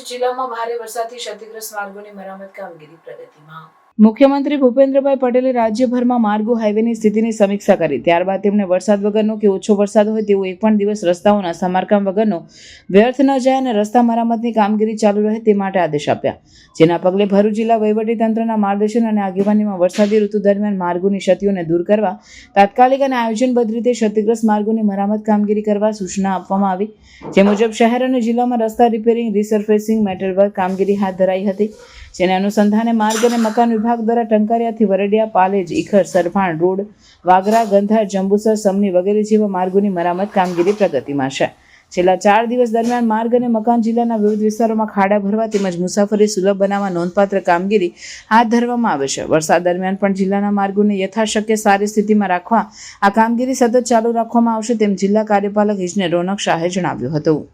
જિલ્લામાં ભારે વરસાદથી ક્ષતિગ્રસ્ત માર્ગોની મરામત કામગીરી પ્રગતિમાં। મુખ્યમંત્રી ભૂપેન્દ્રભાઈ પટેલે રાજ્યભરમાં માર્ગો હાઈવેની સ્થિતિની સમીક્ષા કરી। ત્યારબાદ તેમણે વરસાદ વગરનો કે ઓછો વરસાદ હોય તેવો એક પણ દિવસ રસ્તાઓના સમારકામ વગરનો વ્યર્થ ન જાય અને રસ્તા મરામતની કામગીરી ચાલુ રહે તે માટે આદેશ આપ્યા, જેના પગલે ભરૂચ જિલ્લા વહીવટીતંત્રના માર્ગદર્શન અને આગેવાનીમાં વરસાદી ઋતુ દરમિયાન માર્ગોની ક્ષતિઓને દૂર કરવા તાત્કાલિક અને આયોજનબદ્ધ રીતે ક્ષતિગ્રસ્ત માર્ગોની મરામત કામગીરી કરવા સૂચના આપવામાં આવી। જે મુજબ શહેર અને જિલ્લામાં રસ્તા રિપેરિંગ, રિસર્ફેસિંગ, મેટલ વર્ક કામગીરી હાથ ધરાઈ હતી, જેને અનુસંધાને માર્ગ અને મકાન વિભાગ દ્વારા ટંકારિયાથી વરડિયા, પાલેજ, ઈખર, સરફાણ રોડ, વાગરા, ગંધાર, જંબુસર, સમની વગેરે જેવા માર્ગોની મરામત કામગીરી પ્રગતિમાં છે। છેલ્લા 4 દિવસ દરમિયાન માર્ગ અને મકાન જિલ્લાના વિવિધ વિસ્તારોમાં ખાડા ભરવા તેમજ મુસાફરી સુલભ બનાવવા નોંધપાત્ર કામગીરી હાથ ધરવામાં આવે છે। વરસાદ દરમિયાન પણ જિલ્લાના માર્ગોને યથાશક્ય સારી સ્થિતિમાં રાખવા આ કામગીરી સતત ચાલુ રાખવામાં આવશે તેમ જિલ્લા કાર્યપાલક ઇજનેર રોનક શાહે જણાવ્યું હતું।